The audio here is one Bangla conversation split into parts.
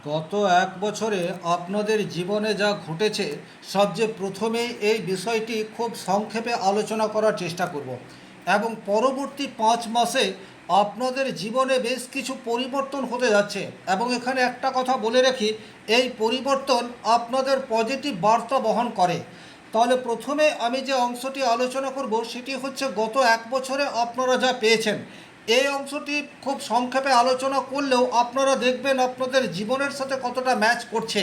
গত এক বছরে আপনাদের জীবনে যা ঘটেছে সবচেয়ে প্রথমেই এই বিষয়টি খুব সংক্ষেপে আলোচনা করার চেষ্টা করব এবং পরবর্তী 5 মাসে আপনাদের জীবনে বেশ কিছু পরিবর্তন হতে যাচ্ছে এবং এখানে একটা কথা বলে রাখি, এই পরিবর্তন আপনাদের পজিটিভ বার্তা বহন করে। তাহলে প্রথমে আমি যে অংশটি আলোচনা করব সেটি হচ্ছে গত এক বছরে আপনারা যা পেয়েছেন। এই অংশটি খুব সংক্ষেপে আলোচনা করলেও আপনারা দেখবেন আপনাদের জীবনের সাথে কতটা ম্যাচ করছে।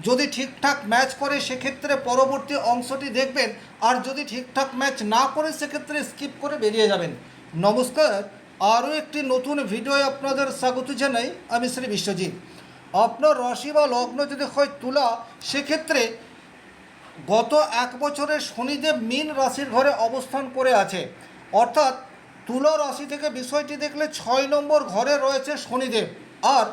যদি ঠিকঠাক ম্যাচ করে সেক্ষেত্রে পরবর্তী অংশটি দেখবেন, আর যদি ঠিকঠাক ম্যাচ না করে সেক্ষেত্রে স্কিপ করে বেরিয়ে যাবেন। নমস্কার, আরও একটি নতুন ভিডিওয় আপনাদের স্বাগত জানাই। আমি শ্রী বিশ্বজিৎ। আপনার রাশি বা লগ্ন যদি হয় তুলা, সেক্ষেত্রে গত এক বছরে শনিদেব মীন রাশির ঘরে অবস্থান করে আছে, অর্থাৎ তুলা রাশি থেকে বিষয়টি দেখলে 6 নম্বর ঘরে রয়েছে শনিদেব। আর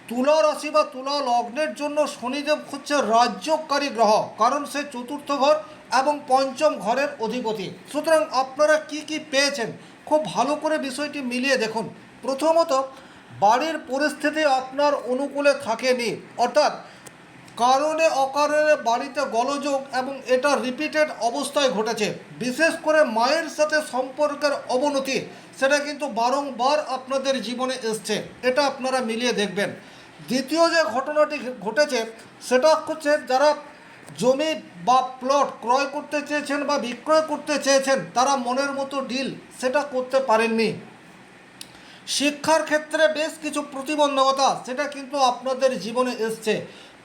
তুলা রাশি বা তুলা লগ্নের জন্য শনিদেব হচ্ছে রাজ্যকারী গ্রহ, কারণ সে চতুর্থ ঘর এবং পঞ্চম ঘরের অধিপতি। সুতরাং আপনারা কি কি পেয়েছেন খুব ভালো করে বিষয়টি মিলিয়ে দেখুন। প্রথমত, বাড়ির পরিস্থিতি আপনার অনুকূলে থাকেনি, অর্থাৎ কারণে অকারণে বাড়িতে গোলযোগ এবং এটা রিপিটেড অবস্থায় ঘটেছে। বিশেষ করে মায়ের সাথে সম্পর্কের অবনতি, সেটা কিন্তু বারংবার আপনাদের জীবনে এসছে, এটা আপনারা মিলিয়ে দেখবেন। দ্বিতীয় যে ঘটনাটি ঘটেছে সেটা হচ্ছে যারা জমি বা প্লট ক্রয় করতে চেয়েছেন বা বিক্রয় করতে চেয়েছেন তারা মনের মতো ডিল সেটা করতে পারেননি। শিক্ষার ক্ষেত্রে বেশ কিছু প্রতিবন্ধকতা সেটা কিন্তু আপনাদের জীবনে এসছে।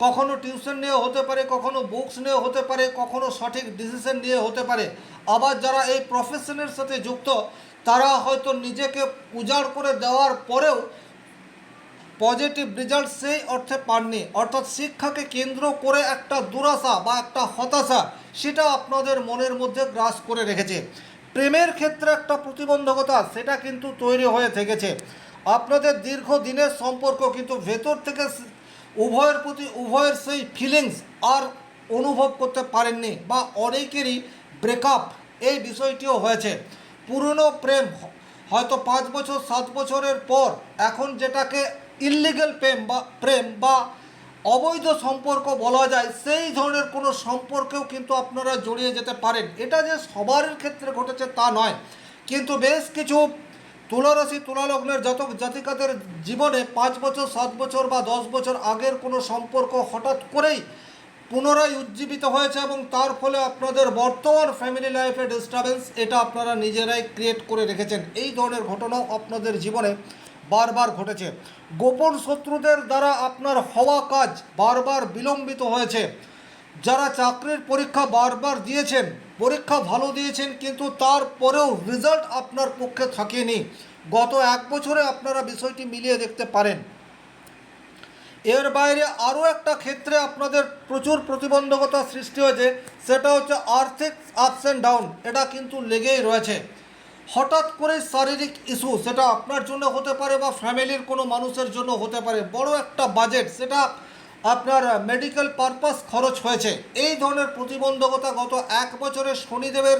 কখনো টিউশন নিয়ে হতে পারে, কখনো বুকস নিয়ে হতে পারে, কখনো সঠিক ডিসিশন নিয়ে হতে পারে। আবার যারা এই প্রফেশনের সাথে যুক্ত তারা হয়তো নিজেকে উজাড় করে দেওয়ার পরেও পজিটিভ রেজাল্ট সেই অর্থে পাননি, অর্থাৎ শিক্ষাকে কেন্দ্র করে একটা দুরাশা বা একটা হতাশা সেটা আপনাদের মনের মধ্যে গ্রাস করে রেখেছে। প্রেমের ক্ষেত্রে একটা প্রতিবন্ধকতা সেটা কিন্তু তৈরি হয়ে থেকেছে। আপনাদের দীর্ঘদিনের সম্পর্ক কিন্তু ভেতর থেকে উভয়ের প্রতি উভয়ের সেই ফিলিংস আর অনুভব করতে পারেননি, বা অনেকেরই ব্রেকআপ এই বিষয়টিও হয়েছে। পুরনো প্রেম হয়তো 5 বছর 7 বছরের পর এখন যেটাকে ইললিগ্যাল প্রেম বা অবৈধ সম্পর্ক বলা যায়, সেই ধরনের কোনো সম্পর্কেও কিন্তু আপনারা জড়িয়ে যেতে পারেন। এটা যে সবার ক্ষেত্রে ঘটেছে তা নয়, কিন্তু বেশ কিছু তুলারাশি তুলালগ্নের জাতক জাতিকাদের জীবনে 5 বছর 7 বছর বা 10 বছর আগের কোনো সম্পর্ক হঠাৎ করেই পুনরায় উজ্জীবিত হয়েছে এবং তার ফলে আপনাদের বর্তমান ফ্যামিলি লাইফে ডিস্টারবেন্স এটা আপনারা নিজেরাই ক্রিয়েট করে রেখেছেন। এই ধরনের ঘটনাও আপনাদের জীবনে বারবার ঘটেছে। গোপন শত্রুদের দ্বারা আপনার হওয়া কাজ বারবার বিলম্বিত হয়েছে। যারা চাকরির পরীক্ষা বারবার দিয়েছেন, পরীক্ষা ভালো দিয়েছেন, কিন্তু তারপরেও রেজাল্ট আপনার পক্ষে থাকেনি। গত এক বছরে আপনারা বিষয়টি মিলিয়ে দেখতে পারেন। এর বাইরে আরও একটা ক্ষেত্রে আপনাদের প্রচুর প্রতিবন্ধকতা সৃষ্টি হয়েছে, সেটা হচ্ছে আর্থিক আপস অ্যান্ড ডাউন। এটা কিন্তু লেগেই রয়েছে। হঠাৎ করে শারীরিক ইস্যু, সেটা আপনার জন্য হতে পারে বা ফ্যামিলির কোনো মানুষের জন্য হতে পারে। বড় একটা বাজেট সেটা আপনার মেডিকেল পারপাস খরচ হয়েছে। এই ধরনের প্রতিবন্ধকতা গত এক বছরে শনিদেবের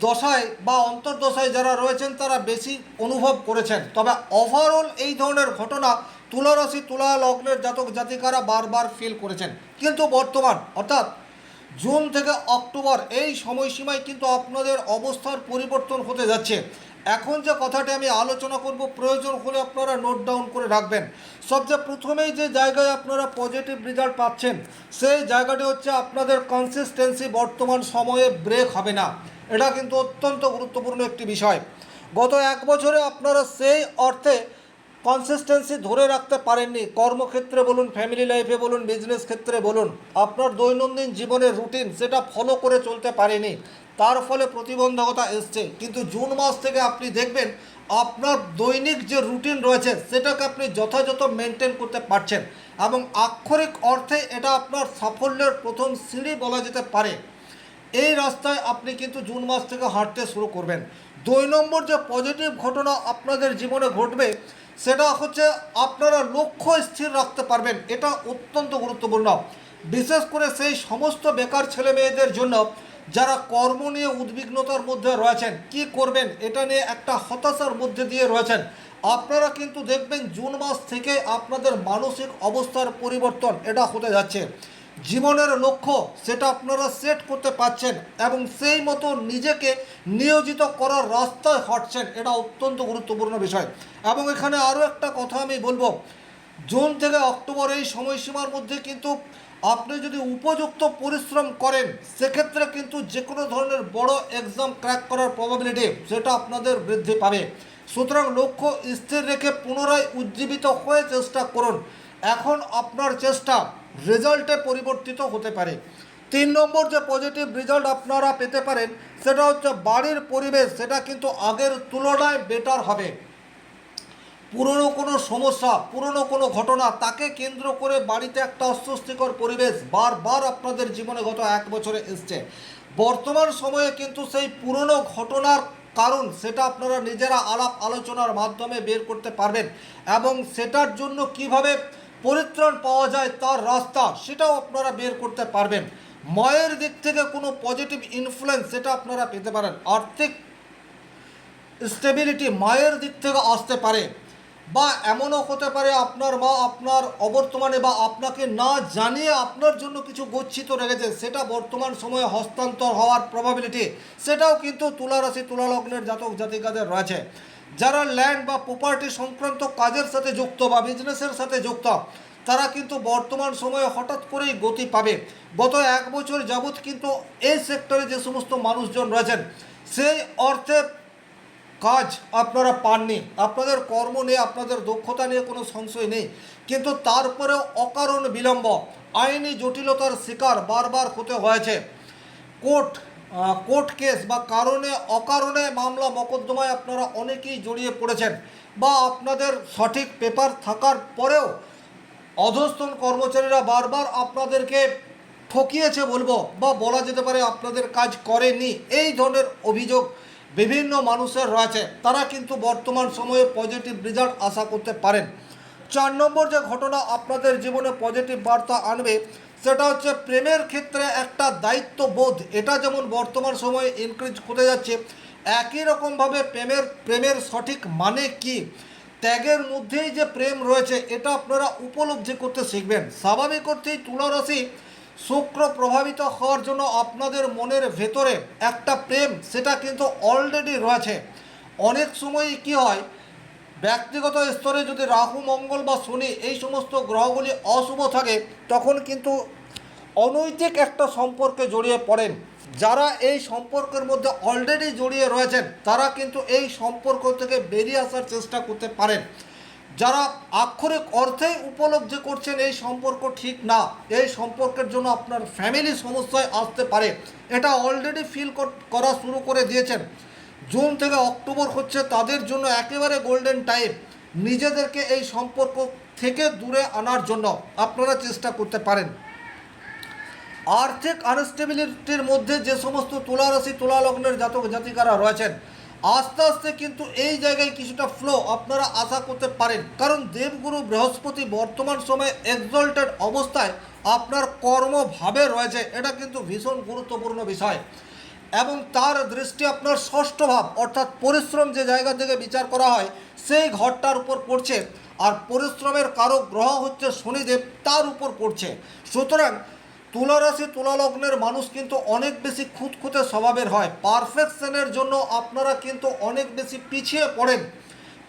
দশায় বা অন্তর্দশায় যারা রয়েছেন তারা বেশি অনুভব করেছেন। তবে ওভারঅল এই ধরনের ঘটনা তুলারাশি তুলা লগ্নের জাতক জাতিকারা বারবার ফিল করেছেন। কিন্তু বর্তমান অর্থাৎ জুন থেকে অক্টোবর এই সময়সীমায় কিন্তু আপনাদের অবস্থার পরিবর্তন হতে যাচ্ছে। এখন যে কথাটি আমি আলোচনা করব প্রয়োজন হলে আপনারা নোট ডাউন করে রাখবেন। সবচেয়ে প্রথমেই যে জায়গায় আপনারা পজিটিভ রেজাল্ট পাচ্ছেন সেই জায়গাটি হচ্ছে আপনাদের কনসিস্টেন্সি বর্তমান সময়ে ব্রেক হবে না। এটা কিন্তু অত্যন্ত গুরুত্বপূর্ণ একটি বিষয়। গত এক বছরে আপনারা সেই অর্থে কনসিস্টেন্সি ধরে রাখতে পারেননি। কর্মক্ষেত্রে বলুন, ফ্যামিলি লাইফে বলুন, বিজনেস ক্ষেত্রে বলুন, আপনার দৈনন্দিন জীবনের রুটিন সেটা ফলো করে চলতে পারেনি। তার ফলে প্রতিবন্ধকতা এসছে। কিন্তু জুন মাস থেকে আপনি দেখবেন আপনার দৈনিক যে রুটিন রয়েছে সেটাকে আপনি যথাযথ মেনটেন করতে পারছেন এবং আক্ষরিক অর্থে এটা আপনার সাফল্যের প্রথম সিঁড়ি বলা যেতে পারে। এই রাস্তায় আপনি কিন্তু জুন মাস থেকে হাঁটতে শুরু করবেন। 2 নম্বর যে পজিটিভ ঘটনা আপনাদের জীবনে ঘটবে সেটা হচ্ছে আপনারা লক্ষ্য স্থির রাখতে পারবেন। এটা অত্যন্ত গুরুত্বপূর্ণ, বিশেষ করে সেই সমস্ত বেকার ছেলে মেয়েদের জন্য যারা কর্ম নিয়ে উদ্বিগ্নতার মধ্যে রয়েছেন। কি করবেন এটা নিয়ে একটা হতাশার মধ্যে দিয়ে রয়েছেন। আপনারা কিন্তু দেখবেন জুন মাস থেকে আপনাদের মানসিক অবস্থার পরিবর্তন এটা হতে যাচ্ছে। জীবনের লক্ষ্য সেটা আপনারা সেট করতে পারছেন এবং সেই মতো নিজেকে নিয়োজিত করার রাস্তায় হাঁটছেন, এটা অত্যন্ত গুরুত্বপূর্ণ বিষয়। এবং এখানে আরও একটা কথা আমি বলবো, জুন থেকে অক্টোবর এই সময়সীমার মধ্যে কিন্তু আপনি যদি উপযুক্ত পরিশ্রম করেন সেক্ষেত্রে কিন্তু যে কোনো ধরনের বড় এক্সাম ক্র্যাক করার প্রবাবিলিটি সেটা আপনাদের বৃদ্ধি পাবে। সুতরাং লক্ষ্য স্থির রেখে পুনরায় উজ্জীবিত হয়ে চেষ্টা করুন। এখন আপনার চেষ্টা রেজাল্টে পরিবর্তিত হতে পারে। 3 নম্বর যে পজিটিভ রেজাল্ট আপনারা পেতে পারেন সেটা হচ্ছে বাড়ির পরিবেশ সেটা কিন্তু আগের তুলনায় বেটার হবে। পুরনো কোনো সমস্যা, পুরনো কোনো ঘটনা তাকে কেন্দ্র করে বাড়িতে একটা অস্বস্তিকর পরিবেশ বারবার আপনাদের জীবনে গত 1 বছরে এসছে। বর্তমান সময়ে কিন্তু সেই পুরনো ঘটনার কারণ সেটা আপনারা নিজেরা আলাপ আলোচনার মাধ্যমে বের করতে পারবেন এবং সেটার জন্য কিভাবে পরিত্রাণ পাওয়া যায় তার রাস্তা সেটাও আপনারা বের করতে পারবেন। মায়ের দিক থেকে কোনো পজিটিভ ইনফ্লুয়েন্স সেটা আপনারা পেতে পারেন। আর্থিক স্টেবিলিটি মায়ের দিক থেকে আসতে পারে, বা এমনও হতে পারে আপনার মা আপনার অবর্তমানে বা আপনাকে না জানিয়ে আপনার জন্য কিছু গচ্ছিত রেখেছে, সেটা বর্তমান সময়ে হস্তান্তর হওয়ার প্রবাবিলিটি সেটাও কিন্তু তুলা রাশি তুলা লগ্নের জাতক জাতিকাদের রয়েছে। যারা ল্যান্ড বা প্রপার্টি সংক্রান্ত কাজের সাথে যুক্ত বা বিজনেসের সাথে যুক্ত তারা কিন্তু বর্তমান সময়ে হঠাৎ করেই গতি পাবে। গত 1 বছর যাবৎ কিন্তু এই সেক্টরে যে সমস্ত মানুষজন রয়েছেন সেই অর্থে কাজ আপনারা পাননি, আপনাদের কর্ম নিয়ে আপনাদের দক্ষতা নিয়ে কোনো সংশয় নেই, কিন্তু তারপরেও অকারণ বিলম্ব, আইনি জটিলতার শিকার বারবার হতে হয়েছে। কোর্ট কেস বা অকারণে মামলা মকদ্দমায় আপনারা অনেকেই জড়িয়ে পড়েছেন, বা আপনাদের সঠিক পেপার থাকার পরেও অধস্তন কর্মচারীরা বারবার আপনাদেরকে ঠকিয়েছে বলবো, বা বলা যেতে পারে আপনাদের কাজ করেনি, এই ধরনের অভিযোগ বিভিন্ন মানুষের রয়েছে। তারা কিন্তু বর্তমান সময়ে পজিটিভ রেজাল্ট আশা করতে পারেন। 4 নম্বর যে ঘটনা আপনাদের জীবনে পজিটিভ বার্তা আনবে সেটা হচ্ছে প্রেমের ক্ষেত্রে একটা দায়িত্ববোধ, এটা যেমন বর্তমান সময়ে ইনক্রিজ হতে যাচ্ছে, একই রকমভাবে প্রেমের সঠিক মানে কি, ত্যাগের মধ্যেই যে প্রেম রয়েছে এটা আপনারা উপলব্ধি করতে শিখবেন। স্বাভাবিক অর্থেই তুলা রাশি শুক্র প্রভাবিত হওয়ার জন্য আপনাদের মনের ভেতরে একটা প্রেম সেটা কিন্তু অলরেডি রয়েছে। অনেক সময় কি হয়, ব্যক্তিগত স্তরে যদি রাহু মঙ্গল বা শনি এই সমস্ত গ্রহগুলি অশুভ থাকে তখন কিন্তু অনৈতিক একটা সম্পর্কে জড়িয়ে পড়েন। যারা এই সম্পর্কের মধ্যে অলরেডি জড়িয়ে রয়েছেন তারা কিন্তু এই সম্পর্ক থেকে বেরিয়ে আসার চেষ্টা করতে পারেন। যারা আক্ষরিক অর্থেই উপলব্ধি করছেন এই সম্পর্ক ঠিক না, এই সম্পর্কের জন্য আপনার ফ্যামিলি সমস্যায় আসতে পারে, এটা অলরেডি ফিল করা শুরু করে দিয়েছেন। জুন থেকে অক্টোবর হচ্ছে তাদের জন্য একেবারে গোল্ডেন টাইম। নিজেদেরকে এই সম্পর্ক থেকে দূরে আনার জন্য আপনারা চেষ্টা করতে পারেন। আর্থিক আনস্টেবিলিটির মধ্যে যে সমস্ত তুলা রাশি তুলা লগ্নের জাতক জাতিকারা রয়েছেন আস্তে আস্তে কিন্তু এই জায়গায় কিছুটা ফ্লো আপনারা আশা করতে পারেন, কারণ দেবগুরু বৃহস্পতি বর্তমান সময়ে এক্সল্টেড অবস্থায় আপনার কর্মভাবে রয়েছে, এটা কিন্তু ভীষণ গুরুত্বপূর্ণ বিষয়। এবং তার দৃষ্টি আপনার ষষ্ঠ ভাব অর্থাৎ পরিশ্রম যে জায়গা থেকে বিচার করা হয় সেই ঘরটার উপর পড়ছে, আর পরিশ্রমের কারক গ্রহ হচ্ছে শনিদেব, তার উপর পড়ছে। সুতরাং তুলা রাশি তুলা লগ্নের মানুষ কিন্তু অনেক বেশি খুঁতখুঁতে স্বভাবের হয়। পারফেকশনের জন্য আপনারা কিন্তু অনেক বেশি পিছিয়ে পড়েন।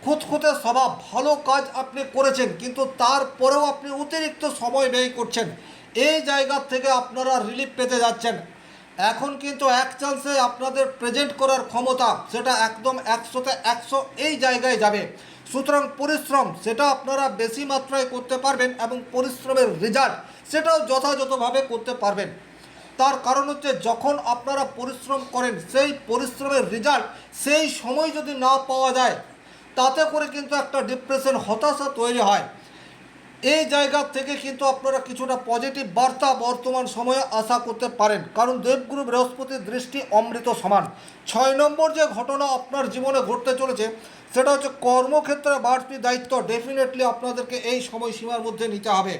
খুঁতখুঁতে স্বভাব, ভালো কাজ আপনি করেছেন কিন্তু তারপরেও আপনি অতিরিক্ত সময় ব্যয় করছেন, এই জায়গা থেকে আপনারা রিলিফ পেতে যাচ্ছেন। এখন কিন্তু এক চান্সে আপনাদের প্রেজেন্ট করার ক্ষমতা সেটা একদম 100তে 100 এই জায়গায় যাবে। সুতরাং পরিশ্রম সেটা আপনারা বেশি মাত্রায় করতে পারবেন এবং পরিশ্রমের রেজাল্ট সেটাও যথাযথভাবে করতে পারবেন। তার কারণ হচ্ছে যখন আপনারা পরিশ্রম করেন সেই পরিশ্রমের রেজাল্ট সেই সময় যদি না পাওয়া যায় তাতে করে কিন্তু একটা ডিপ্রেশন হতাশা তৈরি হয়। এই জায়গা থেকে কিন্তু আপনারা কিছুটা পজিটিভ বার্তা বর্তমান সময়ে আশা করতে পারেন, কারণ দেবগুরু বৃহস্পতির দৃষ্টি অমৃত সমান। 6 নম্বর যে ঘটনা আপনার জীবনে ঘটতে চলেছে সেটা হচ্ছে কর্মক্ষেত্রে বাড়তি দায়িত্ব ডেফিনেটলি আপনাদেরকে এই সময়সীমার মধ্যে নিতে হবে।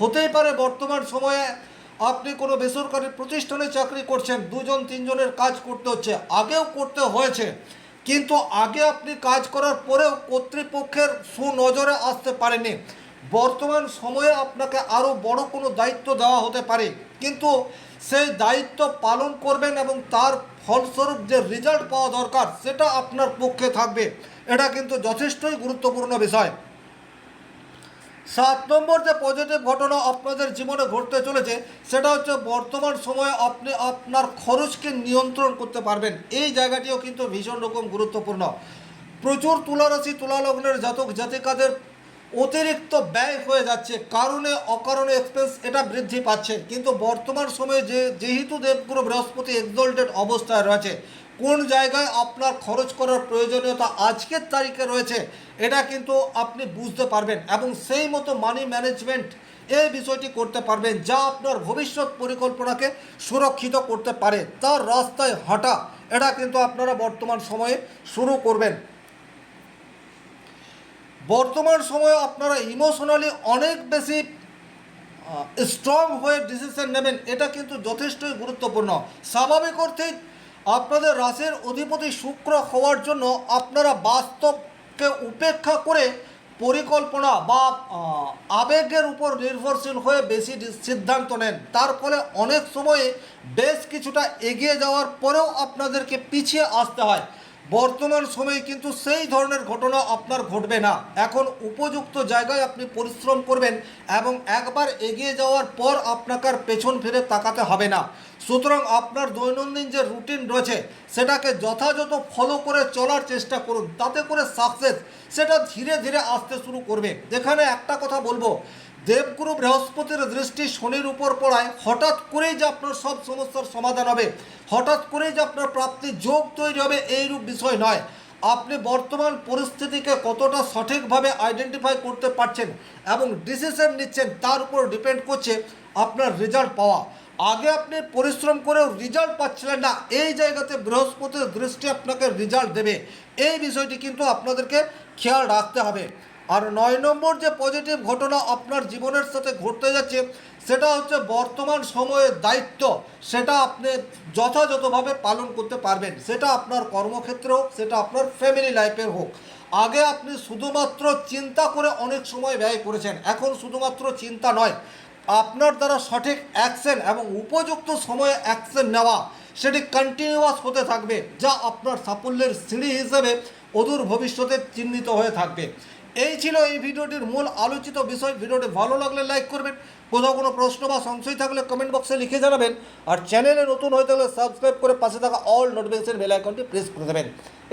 হতেই পারে বর্তমান সময়ে আপনি কোনো বেসরকারি প্রতিষ্ঠানে চাকরি করছেন, 2-3 জনের কাজ করতে হচ্ছে, আগেও করতে হয়েছে, কিন্তু আগে আপনি কাজ করার পরেও কর্তৃপক্ষের সুনজরে আসতে পারেনি। বর্তমান সময়ে আপনাকে আরও বড় কোনো দায়িত্ব দেওয়া হতে পারে, কিন্তু সেই দায়িত্ব পালন করবেন এবং তার ফলস্বরূপ যে রেজাল্ট পাওয়া দরকার সেটা আপনার পক্ষে থাকবে। এটা কিন্তু যথেষ্টই গুরুত্বপূর্ণ বিষয়। 7 নম্বর যে পজিটিভ ঘটনা আপনাদের জীবনে ঘটতে চলেছে সেটা হচ্ছে বর্তমান সময়ে আপনি আপনার খরচকে নিয়ন্ত্রণ করতে পারবেন। এই জায়গাটিও কিন্তু ভীষণ রকম গুরুত্বপূর্ণ। প্রচুর তুলারাশি তুলালগ্নের জাতক জাতিকাদের অতিরিক্ত ব্যয় হয়ে যাচ্ছে, কারণে অকারণে এক্সপেন্স এটা বৃদ্ধি পাচ্ছে। কিন্তু বর্তমান সময়ে যেহেতু দেবগুরু বৃহস্পতি এক্সল্টেড অবস্থায় রয়েছে, কোন জায়গায় আপনার খরচ করার প্রয়োজনীয়তা আজকের তারিখে রয়েছে এটা কিন্তু আপনি বুঝতে পারবেন এবং সেই মতো মানি ম্যানেজমেন্ট এই বিষয়টি করতে পারবেন, যা আপনার ভবিষ্যৎ পরিকল্পনাকে সুরক্ষিত করতে পারে। তার রাস্তায় হাঁটা এটা কিন্তু আপনারা বর্তমান সময়ে শুরু করবেন। বর্তমান সময়ে আপনারা ইমোশনালি অনেক বেশি স্ট্রং হয়ে ডিসিশন নেবেন, এটা কিন্তু যথেষ্টই গুরুত্বপূর্ণ। স্বাভাবিক অর্থেই আপনাদের রাশির অধিপতি শুক্র হওয়ার জন্য আপনারা বাস্তবকে উপেক্ষা করে পরিকল্পনা বা আবেগের উপর নির্ভরশীল হয়ে বেশি সিদ্ধান্ত নেন। তার ফলে অনেক সময়ে বেশ কিছুটা এগিয়ে যাওয়ার পরেও আপনাদেরকে পিছিয়ে আসতে হয়। বর্তমান সময়ে কিন্তু সেই ধরনের ঘটনা আপনার ঘটবে না। এখন উপযুক্ত জায়গায় আপনি পরিশ্রম করবেন এবং একবার এগিয়ে যাওয়ার পর আপনাকে আর পেছন ফিরে তাকাতে হবে না। সুতরাং আপনার দৈনন্দিন যে রুটিন রয়েছে সেটাকে যথাযথ ফলো করে চলার চেষ্টা করুন, তাতে করে সাকসেস সেটা ধীরে ধীরে আসতে শুরু করবে। যেখানে একটা কথা বলবো, দেবগুরু বৃহস্পতির দৃষ্টি শনির উপর পড়ায় হঠাৎ করেই যে আপনার সব সমস্যার সমাধান হবে, হঠাৎ করেই যে আপনার প্রাপ্তির যোগ তৈরি হবে এইরূপ বিষয় নয়। আপনি বর্তমান পরিস্থিতিকে কতটা সঠিকভাবে আইডেন্টিফাই করতে পারছেন এবং ডিসিশন নিচ্ছেন তার উপর ডিপেন্ড করছে আপনার রেজাল্ট পাওয়া। আগে আপনি পরিশ্রম করেও রেজাল্ট পাচ্ছিলেন না, এই জায়গাতে বৃহস্পতির দৃষ্টি আপনাকে রেজাল্ট দেবে। এই বিষয়টি কিন্তু আপনাদেরকে খেয়াল রাখতে হবে। আর 9 নম্বর যে পজিটিভ ঘটনা আপনার জীবনের সাথে ঘটতে যাচ্ছে সেটা হচ্ছে বর্তমান সময়ের দায়িত্ব সেটা আপনি যথাযথভাবে পালন করতে পারবেন। সেটা আপনার কর্মক্ষেত্রে হোক, সেটা আপনার ফ্যামিলি লাইফের হোক। আগে আপনি শুধুমাত্র চিন্তা করে অনেক সময় ব্যয় করেছেন, এখন শুধুমাত্র চিন্তা নয়, আপনার দ্বারা সঠিক অ্যাকশন এবং উপযুক্ত সময়ে অ্যাকশন নেওয়া সেটি কন্টিনিউয়াস হতে থাকবে, যা আপনার সাফল্যের সিঁড়ি হিসেবে অদূর ভবিষ্যতে চিহ্নিত হয়ে থাকবে। এই ছিল এই ভিডিওটির মূল আলোচিত বিষয়। ভিডিওটি ভালো লাগলে লাইক করবেন, কোথাও কোনো প্রশ্ন বা সংশয় থাকলে কমেন্ট বক্সে লিখে জানাবেন, আর চ্যানেলে নতুন হয়ে থাকলে সাবস্ক্রাইব করে পাশে থাকা অল নোটিফিকেশন বেল আইকনটি প্রেস করে দেবেন।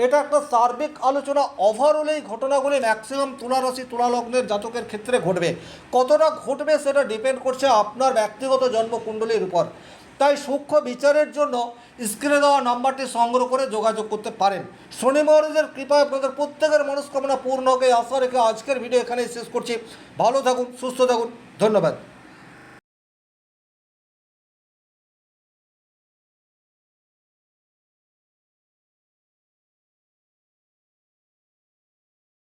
এটা একটা সার্বিক আলোচনা। ওভারঅল এই ঘটনাগুলি ম্যাক্সিমাম তুলারাশি তুলালগ্নের জাতকের ক্ষেত্রে ঘটবে। কতটা ঘটবে সেটা ডিপেন্ড করছে আপনার ব্যক্তিগত জন্মকুণ্ডলীর উপর। তাই সূক্ষ্ম বিচারের জন্য স্ক্রিনে দেওয়া নাম্বারটি সংগ্রহ করে যোগাযোগ করতে পারেন। শনি মহারাজের কৃপায় আপনাদের প্রত্যেকের মনস্কামনা পূর্ণ হোক এই আশা রেখে আজকের ভিডিও এখানেই শেষ করছি। ভালো থাকুন, সুস্থ থাকুন, ধন্যবাদ।